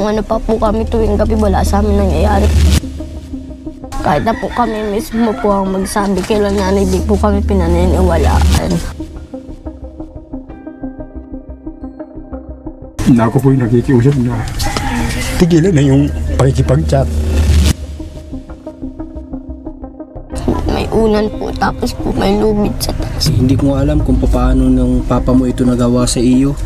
ano pa po kami tuwing gabi, wala sa amin nangyayari. Kahit na po kami mismo po ang magsabi kailan nga, hindi po kami pinaniniwalaan. Na ako po yung nakikiusap na tigilan na yung pakikipag-chat. May unan po, tapos po may lubid sa taas. Hindi ko alam kung paano ng papa mo ito nagawa sa iyo.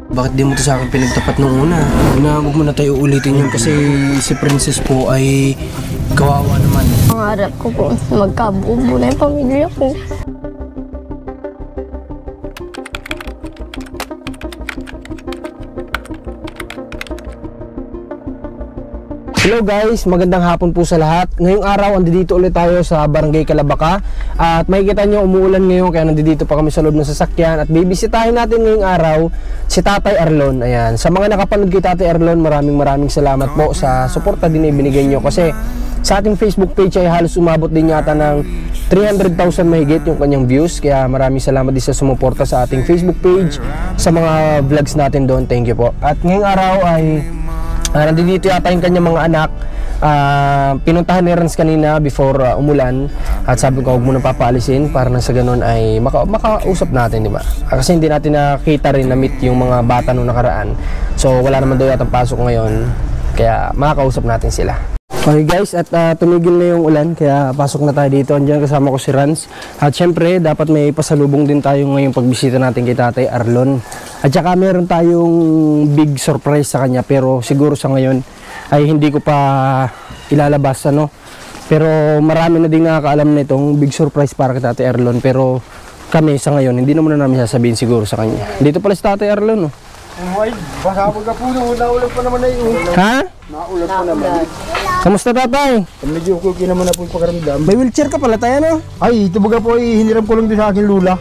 Bakit di mo ito sa akin pinagtapat nung una? Huwag mo na tayo ulitin yun kasi si Princess po ay kawawa naman. Pangarap ko po, magkabuo na yung pamilya ko. Hello guys, magandang hapon po sa lahat. Ngayong araw, andito ulit tayo sa Barangay Calabaka. At makikita nyo, umuulan ngayon kaya nandito pa kami sa loob ng sasakyan. At bibisitahin natin ngayong araw si Tatay Arlon. Ayan. Sa mga nakapanood kay Tatay Arlon, maraming salamat po sa suporta din na ibinigay nyo. Kasi sa ating Facebook page ay halos umabot din yata ng 300,000 mahigit yung kanyang views. Kaya maraming salamat din sa sumuporta sa ating Facebook page, sa mga vlogs natin doon. Thank you po. At ngayong araw ay nandito yata yung kanyang mga anak. Pinuntahan ni Renz kanina before umulan. At sabi ko huwag mo nang papaalisin para nang sa ganun ay makausap natin, di ba? Kasi hindi natin nakita rin na meet yung mga bata nung nakaraan. So wala naman daw yatang pasok ngayon. Kaya makakausap natin sila. Okay guys, at tumigil na yung ulan kaya pasok na tayo dito. Andiyan kasama ko si Renz. At syempre dapat may pasalubong din tayo ngayong pagbisita natin kay Tatay Arlon. At saka meron tayong big surprise sa kanya, pero siguro sa ngayon ay hindi ko pa ilalabas, ano. Pero marami na din nakakaalam na itong big surprise para kay Tatay Arlon. Pero kami sa ngayon hindi naman na namin sasabihin siguro sa kanya. Dito pala si Tatay Arlon, no. Ay, baka magkapuno, naulan pa naman na yun. Ha? Naulan pa naman. Kamusta tatay? Medyo okay naman na po yung pakaramdam. May wheelchair ka pala tayo, no? Ay, ito baga po ay hiniram ko lang doon sa akin lula.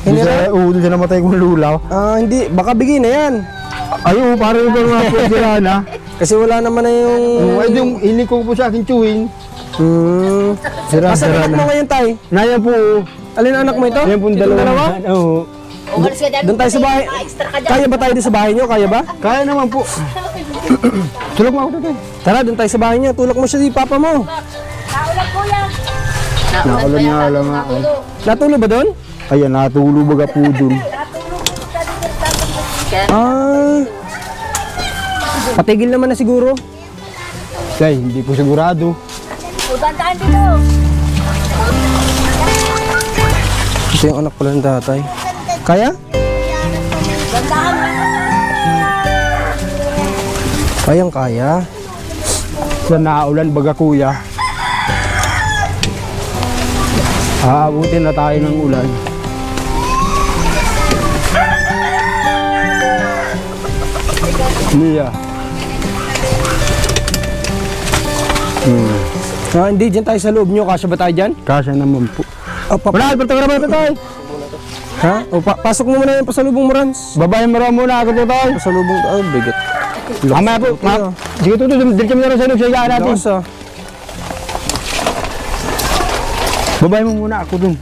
Hiniram? Oo, doon sa namatay kong lula. Hindi, baka bigyan na yan. Ay, oo, parang ito nga po sila na. Kasi wala naman na yung... Ay, yung hiling ko po sa akin chewing. Sira anak mo ngayon tay? Nayan po. Alin anak mo ito? Yan po dalawa. Oo. Doon tayo sa bahay. Kaya ba tayo doon sa bahay nyo? Kaya ba? Kaya naman po. Tulog mo ako dito. Tara, doon tayo sa bahay niya. Tulak mo siya si papa mo. Naulan po yan. Naulan nga lang nga. Natulo ba doon? Ayan, natulo baga po doon. Patigil naman na siguro. Ay, hindi po sigurado. Utantaan dito. Ito yung anak pala ng tatay. Kaya? Kayang kaya. Sa naulan baga kuya. Aabutin na tayo ng ulan. Mia. Hindi, dyan tayo sa loob nyo. Kasya ba tayo dyan? Kasya naman po. Wala, Alberto, ka naman tayo. Ha? Pasok mo muna yung pasalubong mo, Rans. Babae muna ako po tayo. Pasalubong, bigat. Ama po, sige to, dito mo na rin sa loob, siya natin. Babae mo muna ako dun.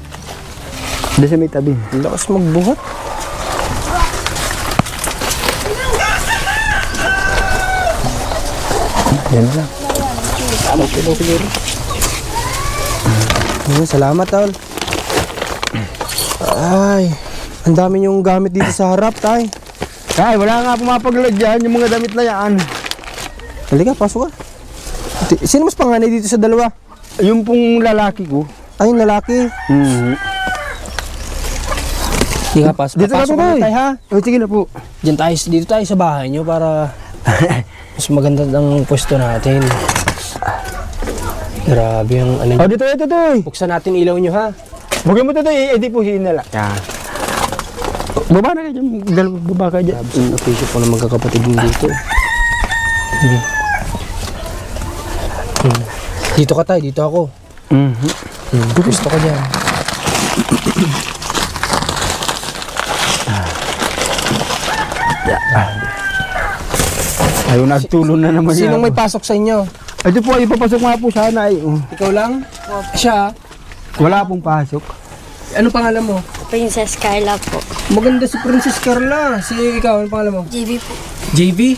Doon sa may tabi. Lakas magbuhat. Yan na lang. Okay lang siguro. Salamat, Tol. Ay, ang dami yung gamit dito sa harap, tay. Ay, wala nga pumapaglag dyan, yung mga damit na yan. Halika, pasok ka. Sino mas panganay dito sa dalawa? Yung pong lalaki ko. Ay, yung lalaki. Sige nga, pasok dito ka na tayo, ha? O, sige na po. Dito tayo sa bahay nyo para mas maganda ang pwesto natin. Grabe yung ano. O, dito. Buksan natin ilaw nyo, ha? Huwag mo ito, edi po hinala. Yan. Baba na kayo dyan. Baba ka dyan. Appreciate po ng magkakapatid mo dito. Dito ka tayo, dito ako. Gusto ka dyan. Ayaw, nagtulon na naman yan. Sinong may pasok sa inyo? Ito po, ipapasok nga po sana. Ikaw lang? Siya? Wala pong pasok. Ano pangalan mo? Princess Carla po. Maganda si Princess Carla. Si ikaw, ano pangalan mo? JB po. JV?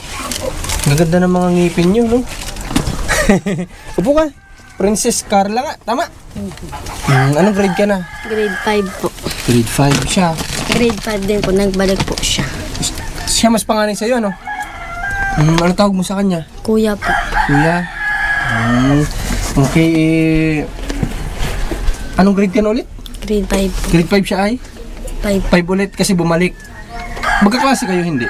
Gaganda ng mga ngipin nyo, no? Upo ka. Princess Carla nga, tama? Anong grade ka na? Grade 5 po. Grade 5 siya. Grade 5 din po, nagbalik po siya. Siya mas panganay sa'yo, no? Ano tawag mo sa kanya? Kuya po. Kuya? Okay, anong grade ka na ulit? Grade 5 po. Grade 5 siya ay? 5. 5 ulit kasi bumalik. Magkaklase kayo, hindi?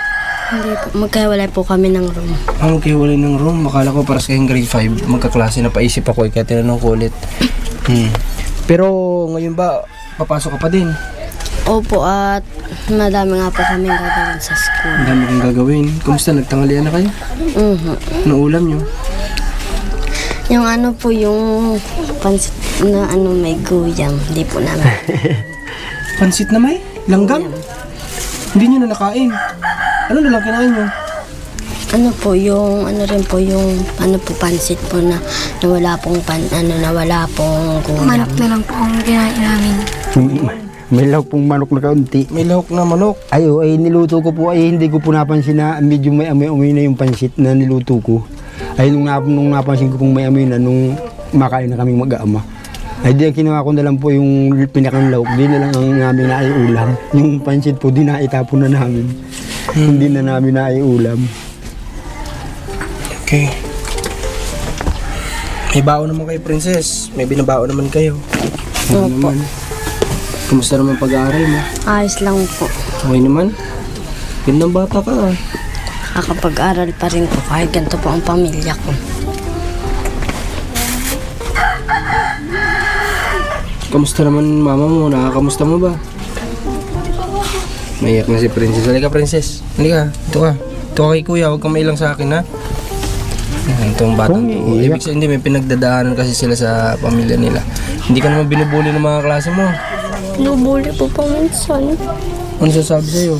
Hindi po. Magkawalay po kami ng room. Okay, wala ng room. Makala ko para sa kayong grade 5, magkaklase na paisip ako. Kaya tinanong ko ulit. Pero ngayon ba, papasok ka pa din? Opo, at madami nga po kami gagawin sa school. Ang dami kong gagawin. Kumusta? Nagtanghalian na kayo? Ano ulam nyo? Yung ano po, yung pansit na ano may guyam. Hindi po namin. Pansit na may? Langgam? Hindi nyo na nakain. Ano na lang kinain nyo? Ano po, yung ano rin po, yung ano po, pansit po na wala pong nawala pong guyam. Manok na lang po ang kinain namin. May lahok pong manok na kaunti. May lahok na manok. Ay niluto ko po ay hindi ko po napansin na medyo may amoy na yung pansit na niluto ko. Ay nung napansin ko pong may amoy na nung makain na kaming mag-aama. Ay di ang kinuha ko na lang po yung pinakang lahok, di na lang ang namin naiulam. Yung pansit po di na itapon na namin. Hindi na namin naiulam. Okay. May baon naman kayo, Princess. May binabaon naman kayo. Opo. Naman. Kumusta naman pag-aaral mo? Ayos lang po. Okay naman. Gandang bata ka ah. Nakapag-aral pa rin po kahit ganito po ang pamilya ko. Kamusta naman mama mo? Nakakamusta mo ba? Maiyak na si Princess. Halika, Princess. Halika. Ito ka. Ito ka kay kuya. Huwag kang mailang sa akin, ha? Itong batang to. Ibig sabihin, hindi. May pinagdadaanan kasi sila sa pamilya nila. Hindi ka naman binubuli ng mga klase mo. Pinubuli po paminsan. Ano sasabi sa'yo?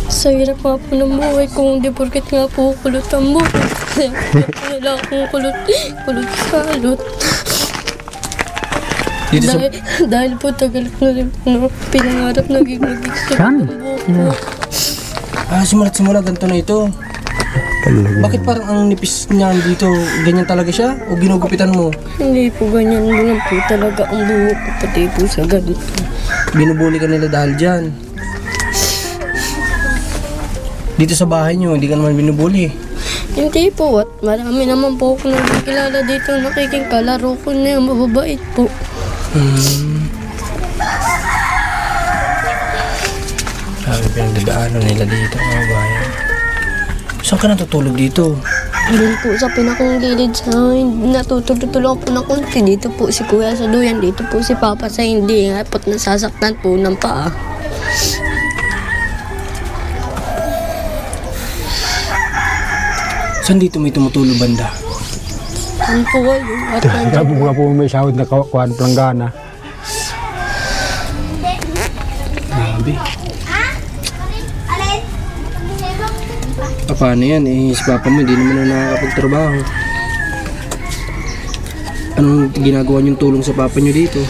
Sa hirap nga po ng buhay ko, hindi porket nga po kulot ang buhay. Wala akong kulot salot. Dito sa... Dahil po tagal ko na rin po pinangarap naging mag-extra ng buhok ko. Simula ganito na ito. Bakit parang ang nipis niya dito? Ganyan talaga siya? O ginugupitan mo? Hindi po ganyan lang po talaga ang buhok ko, pati po sa ganito. Binubuli ka nila dahil dyan. Dito sa bahay niyo, hindi ka naman binubuli. Hindi po, at marami naman po ako nakikilala dito, nakikikalaro ko na yung mababait po. Sabi pinagdadaanan nila dito, mga bayan. Saan ka natutulog dito? Doon po sa pinakang gilid sa natutulog po na konti. Dito po si Kuya sa duyan, dito po si Papa sa hindi. Apat nasasaktan po ng paa. Saan dito may tumutulog banda? Ano po kayo? At nandiyan Sabi ko nga po may sahod na kuhan planggana. Grabe. Paano yan? Si Papa mo, hindi naman na nakakapagtrabaho. Anong ginagawa niyong tulong sa Papa niyo dito?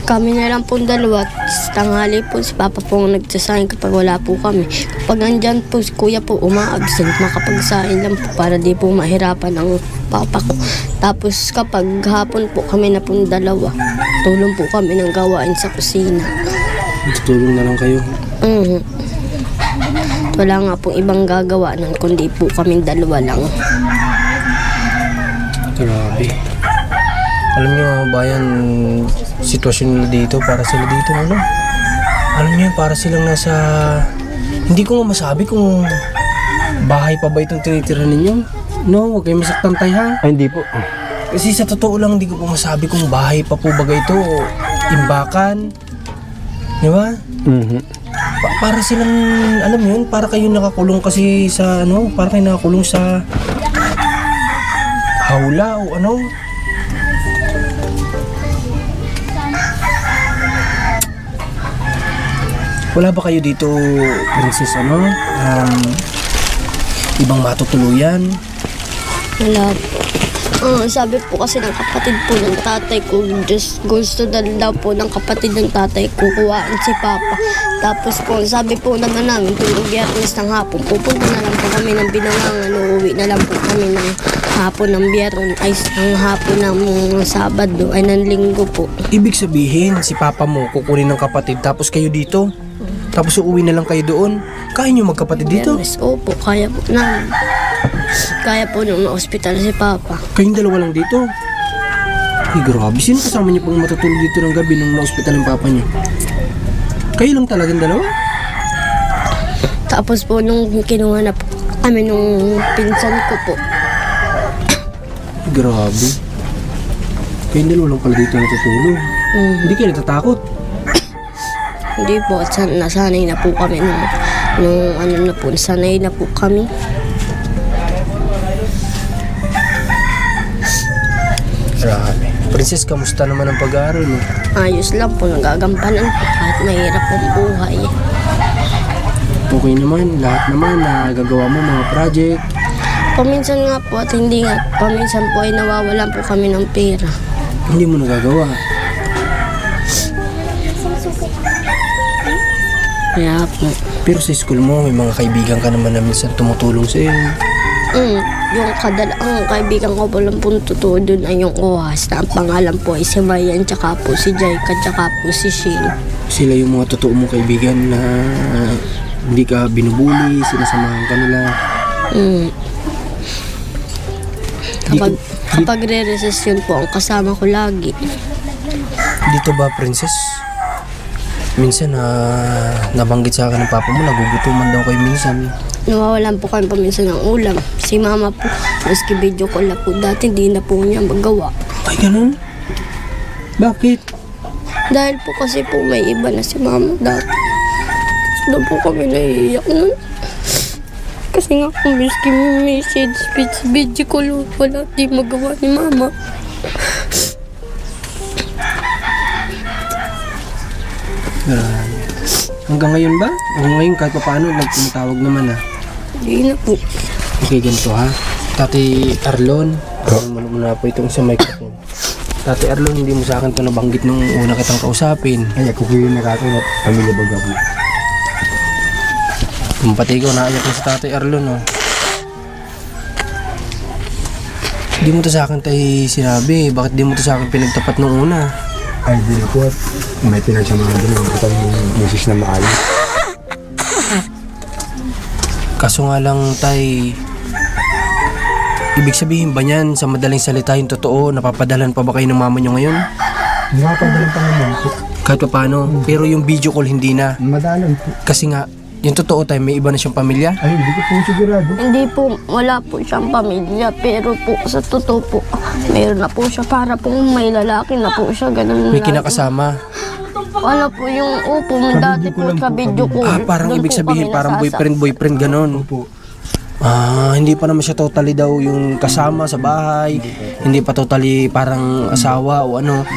kami na lang po dalawa. Tanghali po si Papa po ang nagsasahin kapag wala po kami. Kapag nandyan po si Kuya po uma-absent, makapagsahin lang po para di po mahirapan ang Papa ko. Tapos kapag hapon po kami na po dalawa, tulong po kami ng gawain sa kusina. Tulong na lang kayo. Wala nga pong ibang gagawa nun, kundi po kami dalawa lang. Grabe. Alam niyo mga bayan, sitwasyon nila dito, para sila dito, ano? Alam niyo, para silang nasa... Hindi ko nga masabi kung bahay pa ba itong tinitira ninyo. No, huwag kayong masaktan tayo, ha? Ay, hindi po. Kasi sa totoo lang, hindi ko po masabi kung bahay pa po ba ito o imbakan. Di ba? Para silang, alam yun, para kayo nakakulong kasi sa, ano, para kayo nakakulong sa hawla o ano. Wala ba kayo dito, Princess, ano? Ibang matutuluyan? Wala po. Sabi po kasi ng kapatid po ng tatay ko, just gusto daw po ng kapatid ng tatay ko kuhaan si Papa. Tapos po, sabi po naman namin, tuwing Biyernes ng hapon, pupunta na lang po kami ng Binangangan, uuwi na lang po kami ng hapon ng Biyernes, ay ng hapon ng Sabado, ay ng Linggo po. Ibig sabihin, si Papa mo kukunin ng kapatid tapos kayo dito? Tapos uuwi na lang kayo doon? Kaya nyo magkapatid dito? Biyernes, opo, kaya po namin. Kaya po nung na-hospital si Papa. Kayong dalawa lang dito? Ay, grabe. Sino kasama niyo pang matutulog dito ng gabi nung na-hospital yung Papa niyo? Kayo lang talagang dalawa? Tapos po nung kinuha na po kami nung pinsan ko po. Ay, grabe. Kayong dalawa lang pala dito natutulog. Hindi kayo natatakot? Hindi po, nasanay na po kami sanay na po kami. Grabe. Princess, kamusta naman ang pag-aaral mo? Ayos lang po, nagagampanan po kahit mahirap ang buhay. Okay naman, lahat naman nagagawa mo mga project. Paminsan nga po at hindi nga, paminsan po ay nawawalan po kami ng pera. Hindi mo nagagawa. Kaya po. Pero sa school mo, may mga kaibigan ka naman na minsan tumutulong sa iyo. Yung ang kaibigan ko po lang po totoo dun ay yung OHAS na ang pangalan po ay si Mayan, tsaka po si Jaika, tsaka po si Shane. Sila yung mga totoo mong kaibigan na hindi ka binubuli, sinasamahan ka nila. Kapag re-recess yun po, ang kasama ko lagi. Dito ba, Princess? Minsan nabanggit sa akin ng Papa mo, nagugutuman daw kayo minsan. Nawawalan po kami paminsan ng ulam. Si Mama po, maski video call na po dati, hindi na po niya magawa. Ay, ganun? Bakit? Dahil po kasi po may iba na si Mama dati. Doon po kami naiiyak nun. Kasi nga kung maski message, speech, video call, wala di magawa ni Mama. Grabe. Hanggang ngayon ba? Hanggang ngayon kahit pa paano, nagtumatawag naman Hindi na po. Okay, ganito ha. Tati Arlon, muna po itong sa microphone. Tati Arlon, hindi mo sa akin ito nabanggit nung una kitang kausapin. Ay, ako po yung nakakainat. Pamilya baga po. Pati ikaw, naayak na si Tati Arlon, oh. Hindi mo to sa akin tayo sinabi. Bakit di mo to sa akin pinagtapat nung una? Ay, di po. May pinagsamahan din. Ang katang yung misis na maayos. Kaso nga lang, tay, ibig sabihin ba niyan, sa madaling salita yung totoo, napapadalan pa ba kayo ng mama nyo ngayon? Napapadalan pa naman po. Kahit pa paano, pero yung video call hindi na. Madalan po. Kasi nga, yung totoo tayo, may iba na siyang pamilya. Ay, hindi ko po sigurado. Hindi po, wala po siyang pamilya. Pero po, sa totoo po, mayroon na po siya. Para po may lalaki na po siya. Ganun May lang. kinakasama. Ano po yung dati po sa video ko. Parang Doon ibig po sabihin, kami parang boyfriend, ganun. Opo. Hindi pa naman siya totally daw yung kasama sa bahay. Hindi pa totally parang asawa o ano.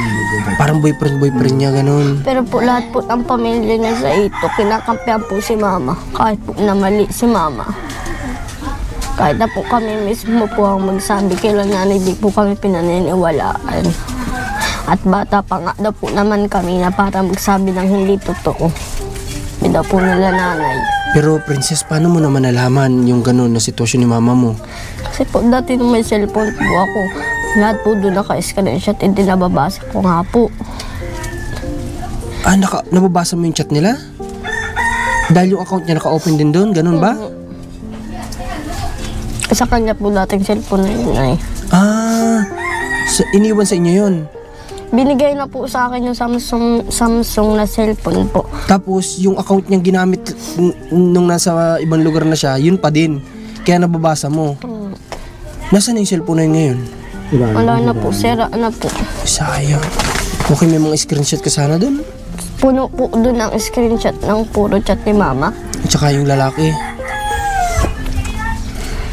Parang boyfriend niya, ganun. Pero po lahat po ng pamilya niya sa ito, kinakampihan po si Mama. Kahit po na mali si Mama. Kahit na po kami mismo po ang magsabi, kailangan hindi po kami pinaniniwalaan. At bata pa nga daw po naman kami na para magsabi ng hindi totoo. Hindi daw po nila nanay. Pero Princess, paano mo naman nalaman yung ganun na sitwasyon ni mama mo? Kasi po dati nung may cellphone po ako, lahat po doon naka-screenshot, hindi nababasa ko nga po. Nababasa mo yung chat nila? Dahil yung account niya naka-open din doon, ganun ba? Sa kanya po dating cellphone na yun ay. Iniwan sa inyo yun? Binigay na po sa akin yung Samsung na cellphone po. Tapos yung account niyang ginamit nung nasa ibang lugar na siya, yun pa din. Kaya nababasa mo. Nasaan na yung cellphone na yun ngayon? Wala na po, sira na po. Sayang. Okay, may mga screenshot ka sana doon. Puno po doon ang screenshot ng puro chat ni Mama. At saka yung lalaki.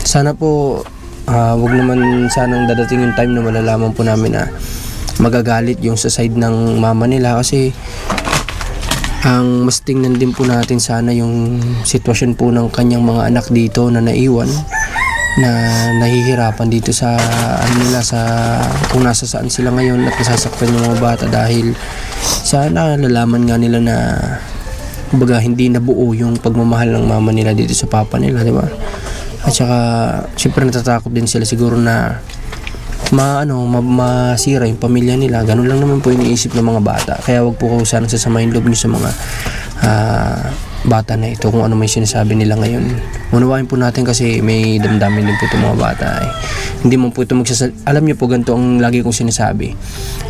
Sana po, wag naman sanang dadating yung time na malalaman po namin na magagalit yung sa side ng mama nila, kasi ang mas tingnan din po natin sana yung sitwasyon po ng kanyang mga anak dito na naiwan. na nahihirapan dito sa ano nila, sa kung nasa saan sila ngayon at nasasaktan yung mga bata dahil sa nalalaman nga nila na kumbaga hindi nabuo yung pagmamahal ng mama nila dito sa papa nila, di ba? At saka syempre natatakot din sila siguro na masira yung pamilya nila. Ganun lang naman po iniisip ng mga bata. Kaya wag po ko sana sasamahin loob niyo sa mga bata na ito kung ano may sinasabi nila ngayon. Unawain po natin kasi may damdamin din po itong mga bata. Hindi mo po ito alam niyo po, ganito ang lagi kong sinasabi.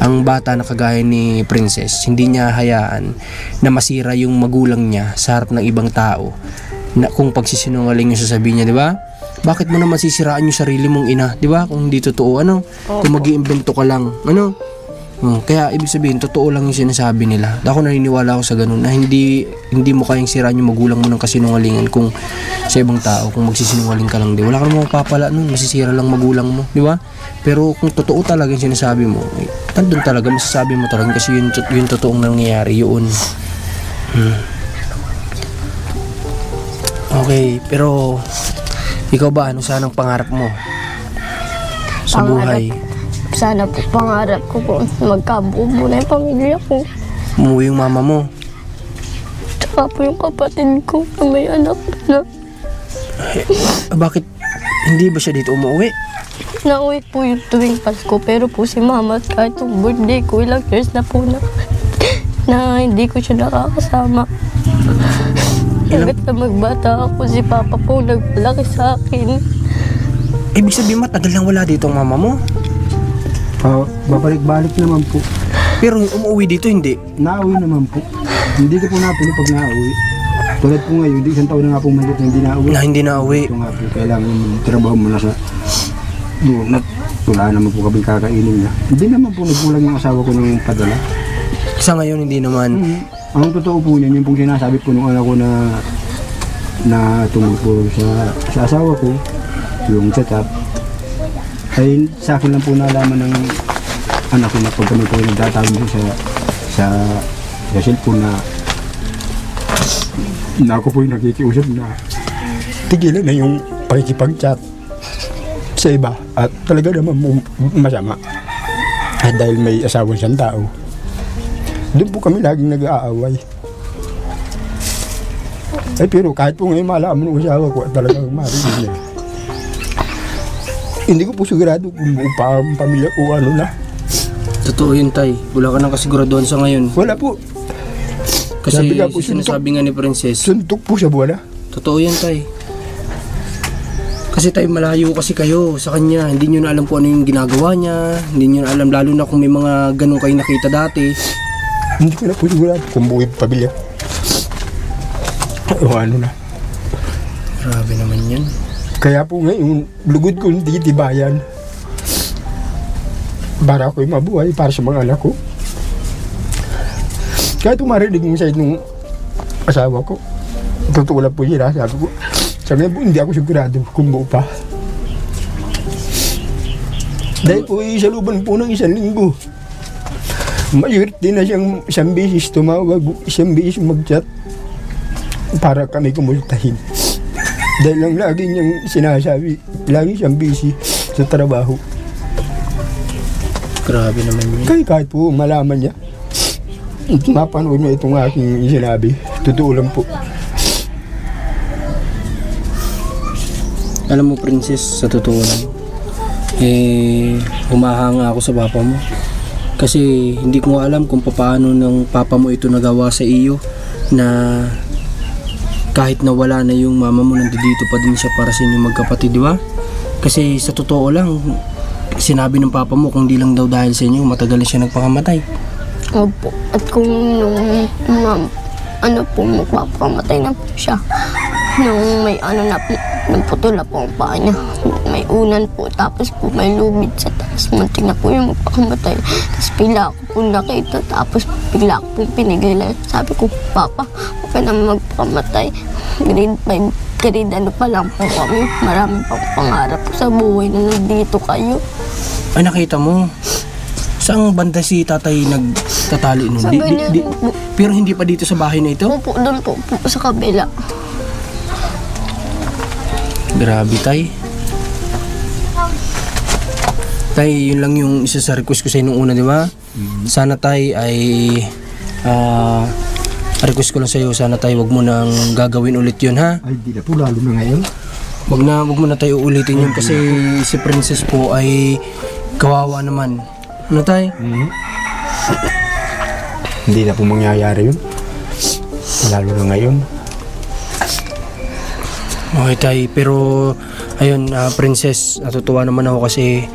Ang bata na kagaya ni Princess, hindi niya hayaan na masira yung magulang niya sa harap ng ibang tao na kung pagsisinungaling yung sasabihin niya, di ba? Bakit mo naman sisiraan yung sarili mong ina, di ba? Kung hindi totoo, ano? Kung mag-iimbento ka lang, ano? Kaya ibig sabihin, totoo lang yung sinasabi nila. Ako naniniwala ako sa ganun na hindi mo kayang siraan yung magulang mo ng kasinungalingan kung sa ibang tao, kung magsisinungaling ka lang, di wala ka namang mapapala nun, masisira lang magulang mo, di ba? Pero kung totoo talaga yung sinasabi mo, tandun talaga, masasabi mo talaga kasi yung totoong nangyayari yun. Okay, pero ikaw ba, ano sanang pangarap mo sa buhay? Sana po pangarap ko po magkabuo muna yung pamilya ko. Umuwi yung mama mo? Tsaka po yung kapatid ko na may anak na. Bakit hindi ba siya dito umuwi? Nauwi po yung tuwing Pasko, pero po si mama kahit yung birthday ko, ilang years na po na hindi ko siya nakakasama. Hanggat na magbata ako, si papa po nagpalaki sa akin. Ibig sabihin matagal lang wala dito ang mama mo? Babalik-balik naman po. Pero umuwi dito hindi? Nauwi naman po. Hindi ko po napuno pag nauwi. Tulad po ngayon, isang taon na nga po manit na hindi nauwi. Na hindi nauwi. Ito nga po, kailangan trabaho mo na sa doon at wala naman po kami kakainin na. Hindi naman po nagkulang yung asawa ko ng padala. Sa ngayon hindi naman. Ang totoo po niyan, yung pong sinasabi po nung anak ko na tungkol po sa asawa ko, yung setup, ay sa akin lang po nalaman ng anak ko na pag kami po nagtatawag sa cellphone na ako po yung nakikiusap na tigilan na yung pakikipag-chat sa iba at talaga naman masama at dahil may asawang siyang tao, doon po kami laging nag-aaway. Pero kahit po ngayon malaman ng asawa ko at talagang marinig niya, hindi ko po sigurado kung buong pa ang pamilya ko ano na. Totoo yun, Tay. Wala ka nang kasiguraduhan sa ngayon. Wala po. Kasi po, sinasabi nga ni Princess. Suntok po siya buwan. Totoo yan, Tay. Kasi Tay, malayo kasi kayo sa kanya. Hindi nyo na alam kung ano yung ginagawa niya. Hindi nyo na alam, lalo na kung may mga ganun kayo nakita dati. Hindi ko na po sigurado kung buong pamilya. O ano na. Grabe naman yan. Kaya po ngayon, lugod ko hindi tibayan. Para ako'y mabuhay, para sa mga anak ko. Kahit umarinig yung side ng asawa ko, totoo lang po yun, sabi ko. Sa ngayon po, hindi ako sigurado kung buo pa. Dahil po, isaluban po ng 1 linggo. Mayurti na siyang isang beses tumawag, isang beses mag-chat para kami kumustahin. Dahil lang lagi niyang sinasabi, lagi siyang busy sa trabaho. Grabe naman yun. Kahit po malaman niya, mapanood niya itong aking sinabi. Totoo lang po. Alam mo, Princess, sa totoo lang, humahanga ako sa papa mo. Kasi hindi ko alam kung paano ng papa mo ito nagawa sa iyo na kahit na wala na yung mama mo, nandito pa din siya para sa inyo magkapatid, di ba? Kasi sa totoo lang, sinabi ng papa mo kung di lang daw dahil sa inyo, matagal na siya nagpakamatay. Opo. At kung magpapakamatay na po siya, nung may naputol na po ang paa niya. May unan po, tapos po may lubid sa taas. Muntik na po yung magpakamatay. Tapos pila ako po nakita, tapos pila ako po pinigilan. Sabi ko, Papa, huwag ka naman magpakamatay. Grade ano pa lang po kami. Marami pang pangarap po sa buhay na nandito kayo. Ay, nakita mo? Saan banda si tatay nagtatali nun? Sa ganyan po. Pero hindi pa dito sa bahay na ito? Opo, doon po sa kabila. Grabe, Tay. Tay, yun lang yung isa sa request ko sa nung una, di ba? Sana tay ay request ko lang sa'yo, sana tay wag mo nang gagawin ulit yun, ha? Ay, di na po, lalo na ngayon. Wag mo na tayo ulitin yun kasi si Princess po ay kawawa naman. Ano tay? Hindi na po mangyayari yun. Lalo na ngayon. Okay tay, pero ayun, Princess, natutuwa naman ako kasi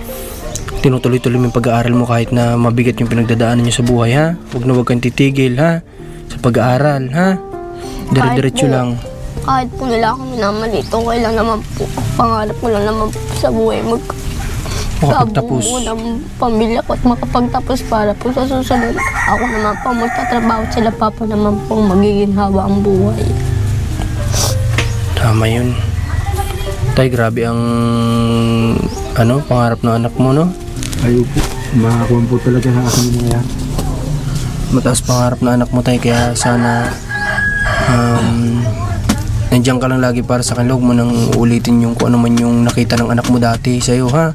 tinutuloy-tuloy mo yung pag-aaral mo kahit na mabigat yung pinagdadaanan niyo sa buhay, ha? Wag kang titigil, ha? Sa pag-aaral, ha? Dire-diretso lang. Kahit po nila ako minamalito, okay lang naman po. Pangarap ko lang naman po sa buhay Makapagtapos. Kabuo ng pamilya ko at makapagtapos para po sa susunod. Ako naman po magtatrabaho, sila papa naman po magiging haba ang buhay. Tama yun. Tay, grabe ang pangarap ng anak mo, no? Ayaw po. Makakuha po talaga sa akin mga yan. Mataas pangarap na anak mo, tay, kaya sana nandiyan ka lang lagi para sa kanila. Huwag mo nang ulitin yung kung ano man yung nakita ng anak mo dati sa'yo, ha?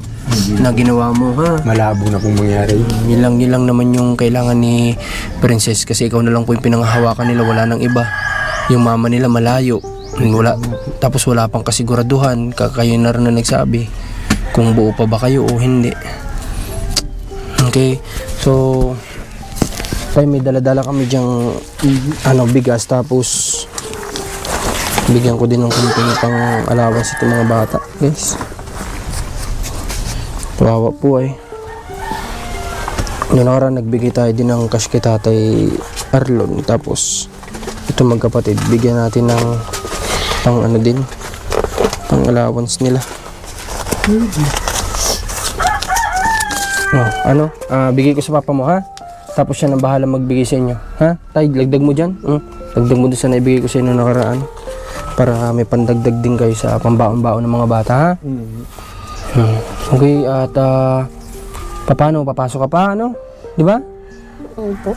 Na ginawa mo, ha? Malabo na pong mangyari. Yun lang naman yung kailangan ni Princess kasi ikaw na lang po yung pinanghahawakan nila, wala nang iba. Yung mama nila malayo. Tapos wala pang kasiguraduhan, kayo na rin na nagsabi kung buo pa ba kayo o hindi. Okay, so tayo may dala-dala kami dyang bigas, tapos bigyan ko din ng kunting pang allowance itong mga bata, guys. Kawawa po ay. Noong nakaraan nagbigay tayo din ng cash kay Tatay Arlon, tapos ito magkapatid bigyan natin ng pang pang allowance nila. Bigay ko sa papa mo, ha? Tapos siya nang bahala magbigay sa inyo, ha? Tay, lagdag mo dyan. Lagdag mo doon sa naibigay ko sa inyo nakaraan para may pandagdag din kayo sa pambaon-baon ng mga bata, ha? Okay, at paano? Papasok ka pa, ano? Di ba? Opo.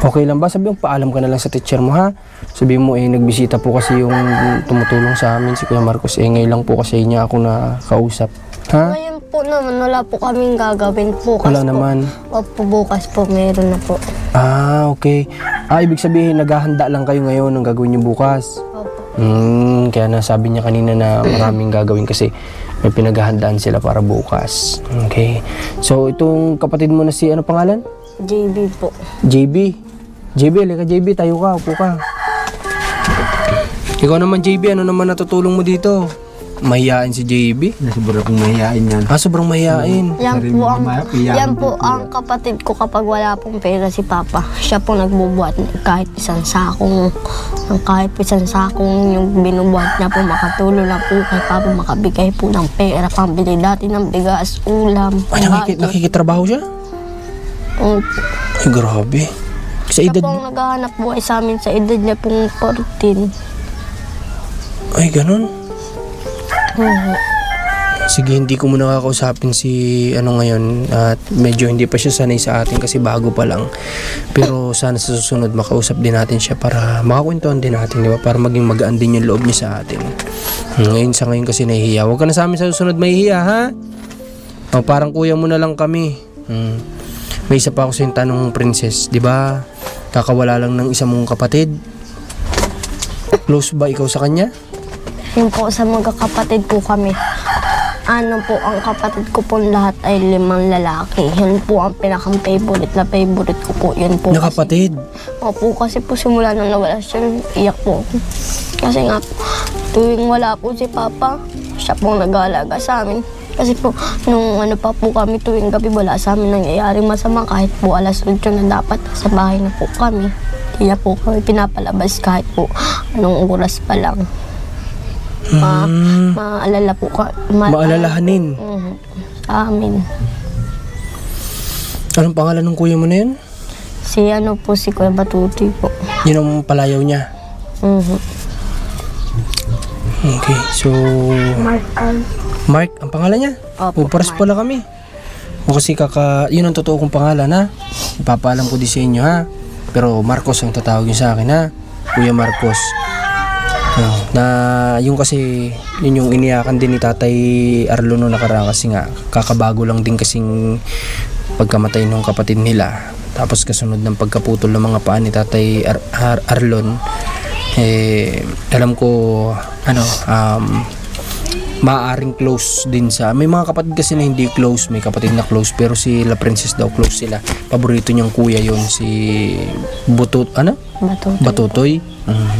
Okay lang ba? Sabi mo, paalam ka na lang sa teacher mo, ha? Sabi mo, nagbisita po kasi yung tumutulong sa amin, si Kuya Marcos. Ngayon lang po kasi niya ako nakausap. Ha? Ngayon po naman, wala po kaming gagawin. Bukas Wala po. naman. Opo, bukas po, meron na po. Okay. Ibig sabihin, naghahanda lang kayo ngayon ng gagawin niyo bukas. Opo. Kaya nasabi niya kanina na maraming gagawin kasi may pinaghahandaan sila para bukas. Okay. So, itong kapatid mo na si, ano pangalan? JB po. JB. Halika JB, tayo ka, upo ka. Ikaw naman JB, ano naman natutulong mo dito? Mahihain si JB? Sobrang pong mahihain yan. Sobrang mahihain. Yan po ang kapatid ko kapag wala pong pera si Papa. Siya po nagbubuhat kahit isang sakong yung binubuhat niya po, makatulong na po kay Papa, makabigay po ng pera, pambili dati ng bigas, ulam. Nakikitrabaho siya? Opo. Ay, grabe. Sa Siya edad po ang naghahanap buhay sa amin sa edad niya pong 14. Ay, ganun. Sige, hindi ko muna kakausapin si ngayon at medyo hindi pa siya sanay sa atin kasi bago pa lang. Pero sana sa susunod makausap din natin siya para makakwentuhan din natin, di ba? Para maging magaan din yung loob niya sa atin. Ngayon kasi nahihiya. Huwag ka na sa amin sa susunod mahihiya, ha? Parang kuya mo na lang kami. May isa pa ako sa yung tanong, Princess, di ba? Kakawala lang ng isa mong kapatid. Close ba ikaw sa kanya? Yun po, sa magkakapatid po kami. Ang kapatid ko po lahat ay 5 lalaki. Yun po ang pinakang-favorite ko po. Yun po. Na kapatid? Opo, kasi po simula nang nawala siya, iyak po ako. Kasi nga po, tuwing wala po si Papa, siya po nag-aalaga sa amin. Kasi po, nung pa po kami tuwing gabi, wala sa amin nangyayaring masama. Kahit po 8:00 na dapat, sa bahay na po kami. Hindi na po kami pinapalabas kahit po anong oras pa lang. Maalala po maalalahanin sa amin. Anong pangalan ng kuya mo na yun? Si Kuya Batuti po. Yun ang palayaw niya? Okay, so Mark ang pangalan niya? Opo, Pares pala kami. Kasi yun ang totoo kong pangalan, ha? Ipapaalam ko din sa inyo, ha? Pero Marcos ang tatawagin sa akin, ha? Kuya Marcos. Na yung kasi yun yung iniyakan din ni Tatay Arlo no nakaraan kasi nga kakabago lang din kasing pagkamatay ng kapatid nila. Tapos kasunod ng pagkaputol ng mga paa ni Tatay Arlon, alam ko maaaring close din sa may mga kapatid kasi na hindi close, may kapatid na close, pero si La Princess daw close sila. Paborito niyang kuya yon si Batutoy.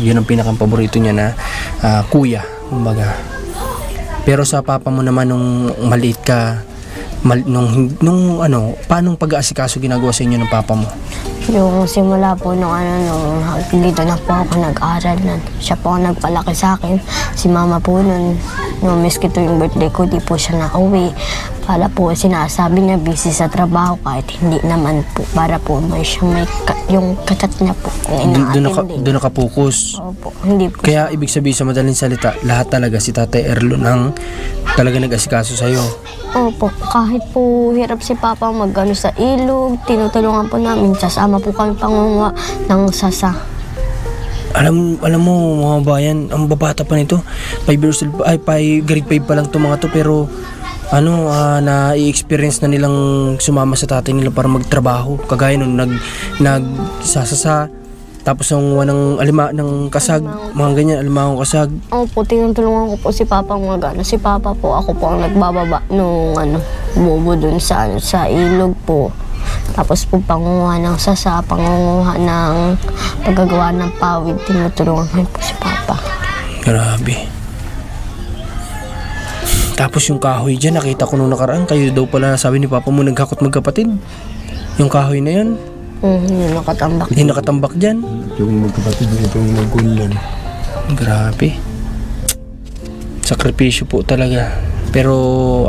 Yun ang pinakang paborito niya na kuya, kumbaga. Pero sa papa mo naman nung maliit ka, paanong pag-aasikaso ginagawa sa inyo ng papa mo? Yung simula po nung dito na po ako nag-aral na. Siya po ang nagpalaki sa akin. Si mama po nung miski ito yung birthday ko, di po siya nakauwi. Para po sinasabi niya busy sa trabaho kahit hindi naman po. Para po yung kachat niya po. Doon nakapokus. Opo, hindi po. Kaya ibig sabihin sa madaling salita, lahat talaga si Tatay Erlon ang talaga nag-asikaso sa'yo. Opo, kahit po hirap si Papa sa ilog, tinutulungan po namin. Sasama po kami pangunga ng sasa. Alam mo mga bayan, ang babata pa nito. 5 years old, grade 5 pa lang itong mga to, pero na-i-experience na nilang sumama sa tatay nila para magtrabaho. Kagaya nung nagsasasa, tapos ng ng kasag, mga ganyan, alimahong kasag. Opo, tinutulungan ko po si Papa Si Papa po, ako po ang nagbababa nung bubo dun sa ilog po. Tapos po pangunguha ng sasa, pangunguha ng paggagawa ng pawid, tinutulungan ko po si Papa. Grabe. Tapos yung kahoy dyan, nakita ko nung nakaraan, kayo daw pala sabi ni Papa mo naghakot magkapatid. Yung kahoy na yan. Yung nakatambak. Yung nakatambak dyan. Yung magkapatid na itong magkunlan. Grabe. Sakripisyo po talaga. Pero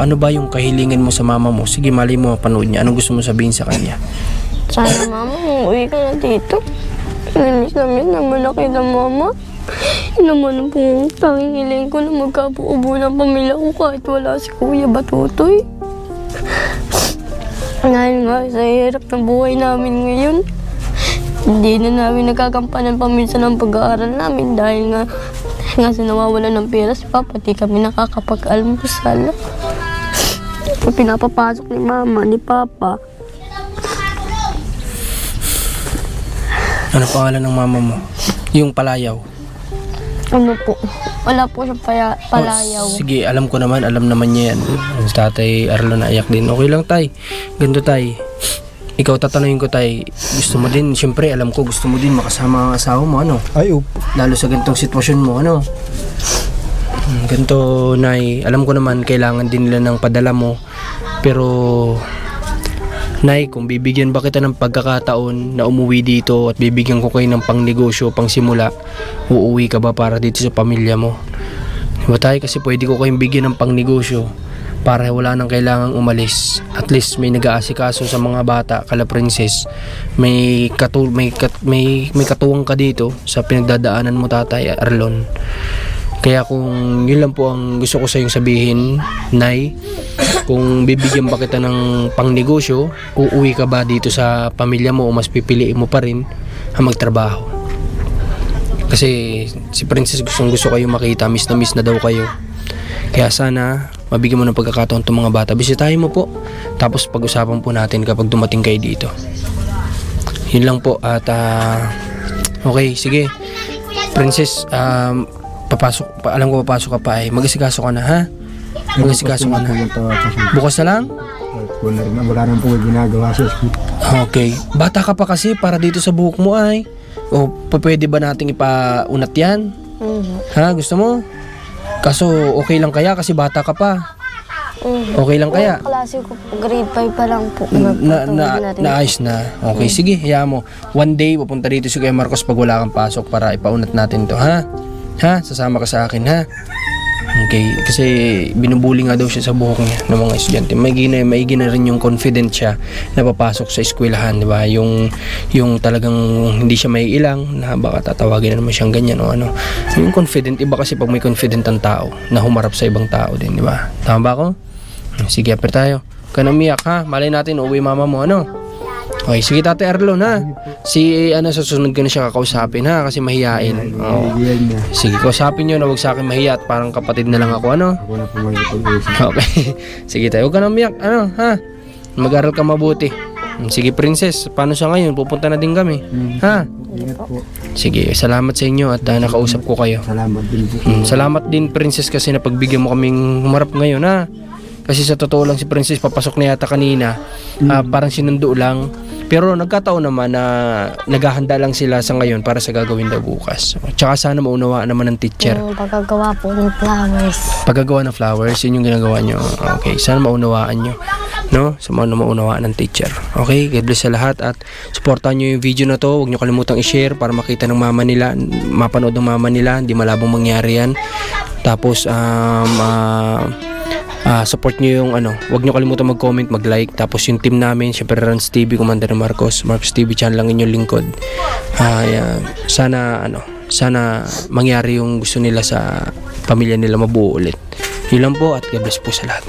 ano ba yung kahilingan mo sa mama mo? Sige, mali mo mapanood niya. Anong gusto mo sabihin sa kanya? Sana mama, uwi ka na dito. Namiss namin na malaki na mama. Yun naman po, pangingiling ko na magkabuo ng pamilya ko kahit wala si Kuya Batutoy. Ngayon nga, sa hirap ng buhay namin ngayon, hindi na namin nagkakampanan paminsan ng pag-aaral namin dahil nga sa nawawalan ng pera si Papa, di kami nakakapag-almusal. Pinapapasok ni Mama, ni Papa. Ano pangalan ng mama mo? Yung palayaw? Ano po? Wala po siyang palayaw. Sige, alam naman niya yan. Ang Tatay Arlo na iyak din. Okay lang, tay. Ganito, tay. Ikaw tatanungin ko, tay. Gusto mo din, siyempre, alam ko, gusto mo din makasama ang asawa mo, ano? Ay, opo. Lalo sa ganitong sitwasyon mo, ano? Ganito, Nay. Alam ko naman, kailangan din nila ng padala mo. Pero, Nay, kung bibigyan ba kita ng pagkakataon na umuwi dito at bibigyan ko kayo ng pangnegosyo, pangsimula, uuwi ka ba para dito sa pamilya mo? Diba tayo? Kasi pwede ko kayong bigyan ng pangnegosyo para wala nang kailangang umalis. At least may nag-aasikaso sa mga bata, kala Princess. May katuwang ka dito sa pinagdadaanan mo, Tatay Arlon. Kaya kung yun lang po ang gusto ko sa iyong sabihin, Nay, kung bibigyan ba kita ng pangnegosyo, uuwi ka ba dito sa pamilya mo o mas pipiliin mo pa rin ang magtrabaho? Kasi si Princess gusto kayo makita, miss na daw kayo. Kaya sana mabigyan mo ng pagkakataon itong mga bata. Bisitahin mo po, tapos pag-usapan po natin kapag dumating kayo dito. Yun lang po. At okay, sige Princess, alam ko papasok ka pa eh. Mag-asikaso ka na, ha? Mag-asikaso ka na. Bukas na lang? Wala rin po ginagawa siya. Okay. Bata ka pa kasi para dito sa buhok mo ay. O pwede ba nating ipaunat yan? Ha? Gusto mo? Kaso okay lang kaya kasi bata ka pa? Okay lang kaya? Klase ko po, grade 5 pa lang po. Naayos na. Okay, sige, hayaan mo. One day, pupunta dito si Kuya Marcos pag wala kang pasok para ipaunat natin to, ha? Ha? Sasama ka sa akin, ha? Okay, kasi binubuli nga daw siya sa buhok niya ng mga estudyante. Maigi na rin yung confident siya na papasok sa eskwelahan, di ba? Yung talagang hindi siya may ilang na baka tatawagin na naman siyang ganyan o ano. Yung confident, iba kasi pag may confident ang tao na humarap sa ibang tao din, di ba? Tama ba ako? Sige, apir tayo. Huwag ka nang umiyak, ha? Malay natin, uuwi mama mo, ano? Okay, sige Tate Arlon ha. Si sa susunod ko na siya kakausapin ha kasi mahiyain. Oo. Yan na. Sige, kausapin nyo na huwag sa akin mahiya at parang kapatid na lang ako, ano? Ako na po mag-usap. Okay. Sige tayo, huwag ka nang umiyak, ha? Mag-aral ka mabuti. Sige Princess, paano siya ngayon? Pupunta na din kami. Ha? Ingat po. Sige, salamat sa inyo at nakausap ko kayo. Salamat din po. Salamat din Princess kasi napagbigyan mo kaming humarap ngayon, ha? Kasi sa totoo lang si Princess papasok na yata kanina. Parang sinundo lang. Pero nagkataon naman na naghahanda lang sila sa ngayon para sa gagawin daw bukas. Tsaka sana maunawaan naman ng teacher. Yung pagkagawa po ng flowers. Paggagawa ng flowers, yun yung ginagawa nyo. Okay, sana maunawaan nyo. No? Sana maunawaan ng teacher. Okay, God bless sa lahat at supportan nyo yung video na to. Huwag nyo kalimutang i-share para makita ng mama nila, mapanood ng mama nila. Hindi malabong mangyari yan. Tapos, support nyo yung huwag nyo kalimutan mag-comment, mag-like. Tapos yung team namin, syempre Rans TV, Commander Marcos TV channel lang inyong lingkod. Sana mangyari yung gusto nila sa pamilya nila, mabuo ulit. Yun lang po at God bless po sa lahat.